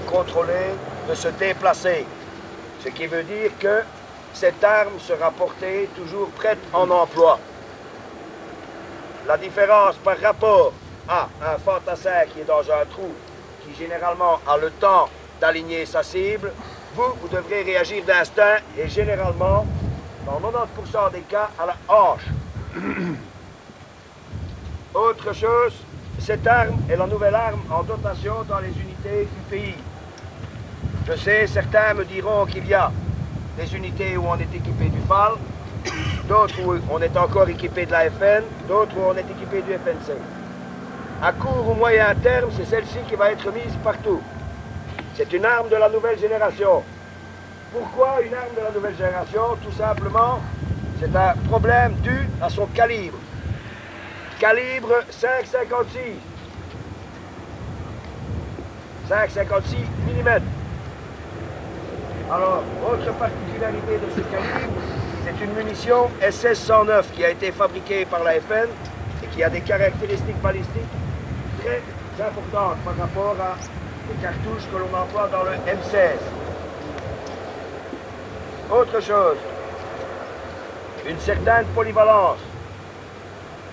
contrôler de se déplacer. Ce qui veut dire que cette arme sera portée toujours prête en emploi. La différence par rapport à un fantassin qui est dans un trou, qui généralement a le temps d'aligner sa cible, vous devrez réagir d'instinct et généralement, dans 90% des cas, à la hanche. Autre chose, cette arme est la nouvelle arme en dotation dans les unités du pays. Je sais, certains me diront qu'il y a des unités où on est équipé du FAL, d'autres où on est encore équipé de la FN, d'autres où on est équipé du FNC. À court ou moyen terme, c'est celle-ci qui va être mise partout. C'est une arme de la nouvelle génération. Pourquoi une arme de la nouvelle génération? Tout simplement, c'est un problème dû à son calibre. Calibre 5,56. 5,56 mm. Alors, autre particularité de ce calibre, c'est une munition SS-109 qui a été fabriquée par la FN et qui a des caractéristiques balistiques très importantes par rapport à les cartouches que l'on emploie dans le M16. Autre chose, une certaine polyvalence.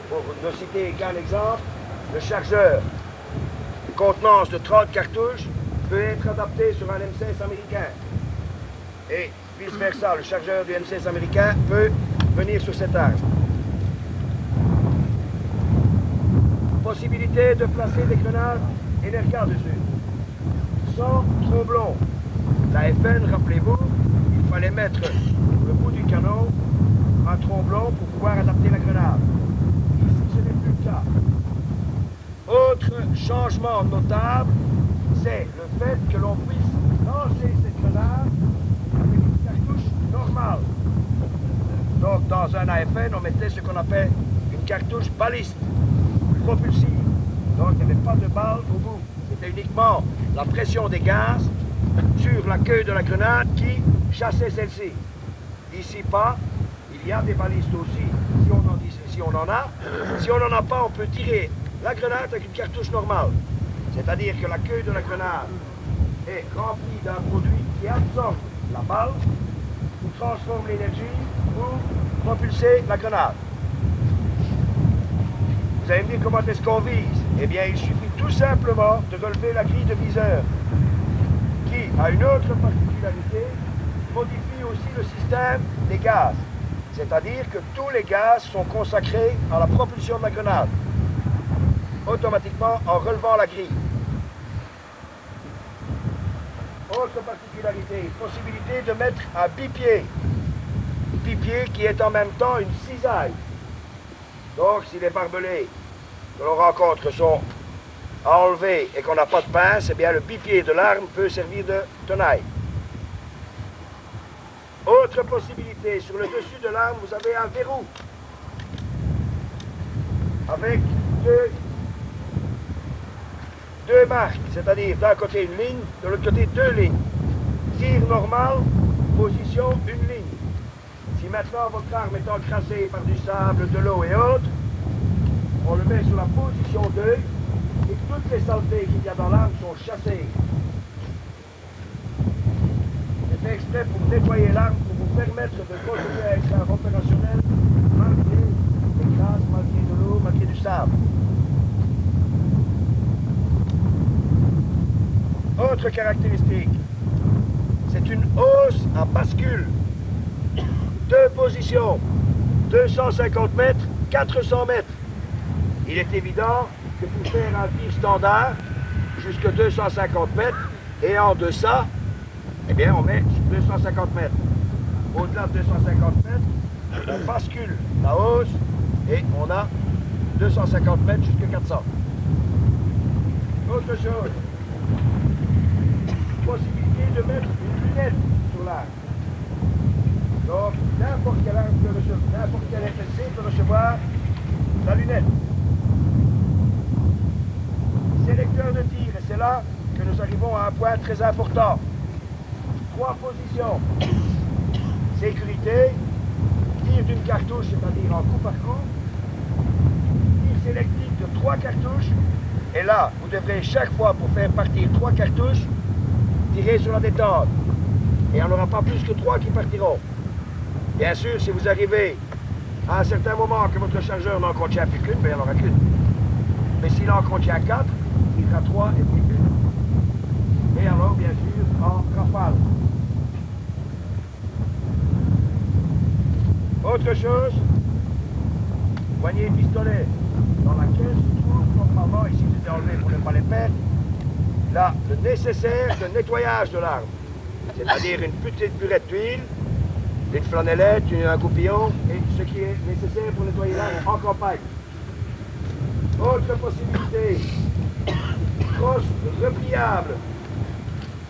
Pour ne citer qu'un exemple, le chargeur, contenance de 30 cartouches, peut être adapté sur un M16 américain. Et vice-versa, le chargeur du M16 américain peut venir sur cette arme. Possibilité de placer des grenades NRK dessus, sans tromblon. La FN, rappelez-vous, il fallait mettre le bout du canon un tromblon pour pouvoir adapter la grenade. Ici, ce n'est plus le cas. Autre changement notable, c'est le fait que l'on puisse lancer cette grenade avec une cartouche normale. Donc, dans un AFN, on mettait ce qu'on appelle une cartouche baliste, propulsive. Donc, il n'y avait pas de balle au bout. C'était uniquement la pression des gaz sur la queue de la grenade qui chassait celle-ci. Ici, pas. Il y a des balistes aussi, si on en a. Si on n'en a pas, on peut tirer la grenade avec une cartouche normale. C'est-à-dire que la queue de la grenade est remplie d'un produit qui absorbe la balle, qui transforme l'énergie pour propulser la grenade. Vous allez me dire comment est-ce qu'on vise? Eh bien, il suffit tout simplement de relever la grille de viseur, qui a une autre particularité, modifie aussi le système des gaz. C'est-à-dire que tous les gaz sont consacrés à la propulsion de la grenade, automatiquement en relevant la grille. Autre particularité, possibilité de mettre un bipied. Bipied qui est en même temps une cisaille. Donc, si les barbelés que l'on rencontre sont à enlever et qu'on n'a pas de pince, eh bien le bipied de l'arme peut servir de tenaille. Autre possibilité, sur le dessus de l'arme, vous avez un verrou avec deux marques, c'est-à-dire d'un côté une ligne, de l'autre côté deux lignes. Tir normal, position une ligne. Si maintenant votre arme est encrassée par du sable, de l'eau et autres, on le met sur la position 2 et toutes les saletés qu'il y a dans l'arme sont chassées. C'est fait exprès pour nettoyer l'arme, pour vous permettre de continuer avec un opérationnel malgré des grasses, malgré de l'eau, malgré du sable. Autre caractéristique, c'est une hausse à bascule. Deux positions, 250 mètres, 400 mètres. Il est évident que pour faire un tir standard, jusqu'à 250 mètres, et en deçà, eh bien on met 250 mètres. Au-delà de 250 mètres, on bascule la hausse et on a 250 mètres jusqu'à 400. Autre chose, possibilité de mettre une lunette sur l'arme. Donc, n'importe quelle arme peut recevoir, n'importe quel FSC peut recevoir la lunette. Sélecteur de tir, et c'est là que nous arrivons à un point très important. 3 positions. Sécurité, tir d'une cartouche, c'est-à-dire en coup par coup. Tir sélectif de 3 cartouches. Et là, vous devrez chaque fois, pour faire partir 3 cartouches, tirez sur la détente. Et il n'y en aura pas plus que 3 qui partiront. Bien sûr, si vous arrivez à un certain moment que votre chargeur n'en contient plus qu'une, ben il n'y en aura qu'une. Mais s'il en contient 4, il sera 3 et plus qu'une. Et alors, bien sûr, en rafale. Autre chose, poignée de pistolet dans la caisse se trouve normalement, ici c'était enlevé pour ne pas les perdre, là, le nécessaire de nettoyage de l'arme. C'est-à-dire une petite purette d'huile, une flanellette, un goupillon, et ce qui est nécessaire pour nettoyer l'arme en campagne. Autre possibilité, crosse repliable.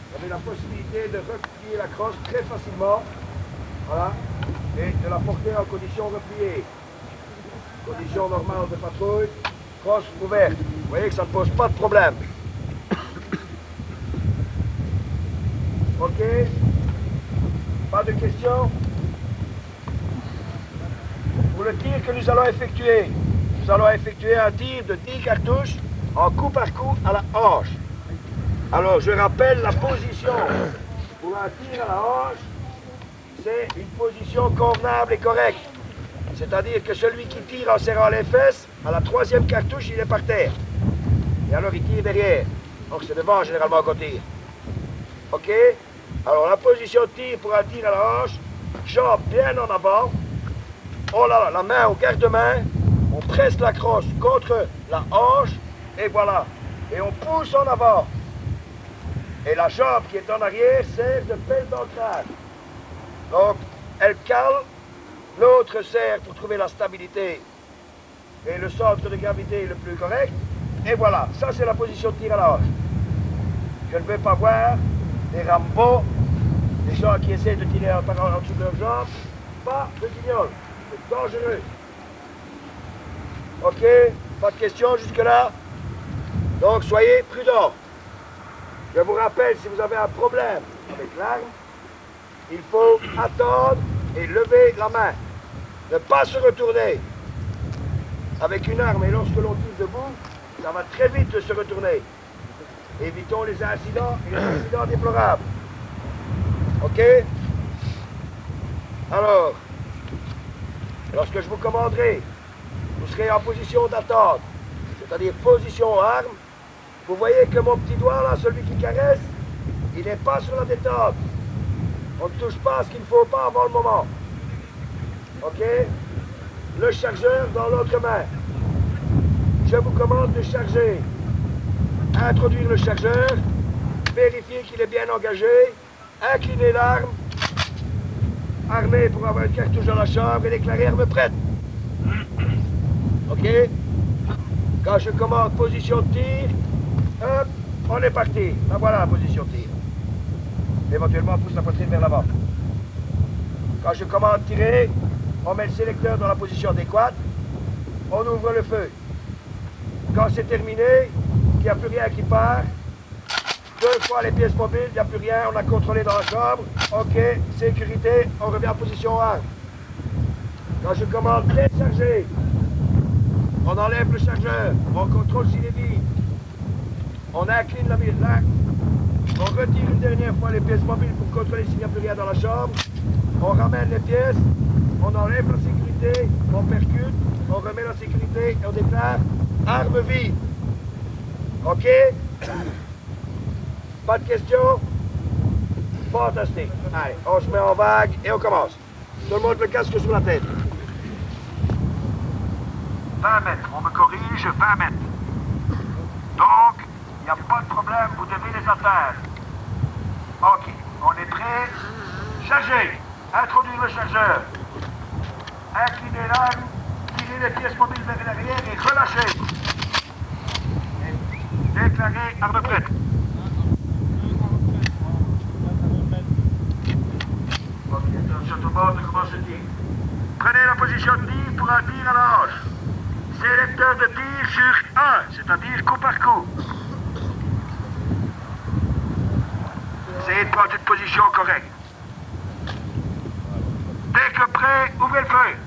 Vous avez la possibilité de replier la crosse très facilement, voilà, et de la porter en condition repliée. Condition normale de patrouille, crosse ouverte. Vous voyez que ça ne pose pas de problème. Ok? Pas de questions? Pour le tir que nous allons effectuer un tir de 10 cartouches en coup par coup à la hanche. Alors, je rappelle la position. Pour un tir à la hanche, c'est une position convenable et correcte. C'est-à-dire que celui qui tire en serrant les fesses, à la 3e cartouche, il est par terre. Et alors, il tire derrière. Donc, c'est devant, généralement, qu'on tire. OK? Alors, la position de tir pour un tir à la hanche, jambes bien en avant. Oh là là, la main au garde-main. On presse la crosse contre la hanche. Et voilà. Et on pousse en avant. Et la jambe qui est en arrière sert de pelle d'ancrage. Donc, elle cale. L'autre sert pour trouver la stabilité et le centre de gravité le plus correct. Et voilà, ça c'est la position de tir à la hanche. Je ne veux pas voir des Rambo, des gens qui essaient de tirer en dessous de leurs jambes. Pas de guignol, c'est dangereux. Ok, pas de questions jusque-là. Donc soyez prudents. Je vous rappelle, si vous avez un problème avec l'arme, il faut attendre et lever la main. Ne pas se retourner. Avec une arme, et lorsque l'on tire debout, ça va très vite de se retourner. Évitons les incidents et les incidents déplorables. Ok? Alors, lorsque je vous commanderai, vous serez en position d'attente, c'est-à-dire position arme. Vous voyez que mon petit doigt, là, celui qui caresse, il n'est pas sur la détente. On ne touche pas ce qu'il ne faut pas avant le moment. OK? Le chargeur dans l'autre main. Je vous commande de charger. Introduire le chargeur. Vérifier qu'il est bien engagé. Incliner l'arme. Armer pour avoir une cartouche dans la chambre et déclarer arme prête. OK? Quand je commande position de tir, hop, on est parti. Ben voilà la position de tir. Éventuellement, on pousse la poitrine vers l'avant. Quand je commande tirer, on met le sélecteur dans la position adéquate, on ouvre le feu. Quand c'est terminé, qu'il n'y a plus rien qui part, 2 fois les pièces mobiles, il n'y a plus rien, on a contrôlé dans la chambre, ok, sécurité, on revient en position arme. Quand je commande décharger, on enlève le chargeur, on contrôle s'il est vide, on incline la mire là, on retire une dernière fois les pièces mobiles pour contrôler s'il n'y a plus rien dans la chambre, on ramène les pièces, on enlève la sécurité, on percute, on remet la sécurité et on déclare arme vide. OK? Pas de questions? Fantastique. Allez, on se met en vague et on commence. Tout le monde le casque sur la tête. 20 mètres, on me corrige, 20 mètres. Donc, il n'y a pas de problème, vous devez les atteindre. OK, on est prêt. Chargez. Introduire le chargeur. Inclinez l'arme, tirez les pièces mobiles vers l'arrière et relâchez. Et déclarez arme prête. Ok, attention tout le monde, on commence le tir. Prenez la position de tir pour un tir à la hanche. Sélecteur de tir sur 1, c'est-à-dire coup par coup. Essayez de prendre une position correcte. Dès que prêt, ouvrez le feu.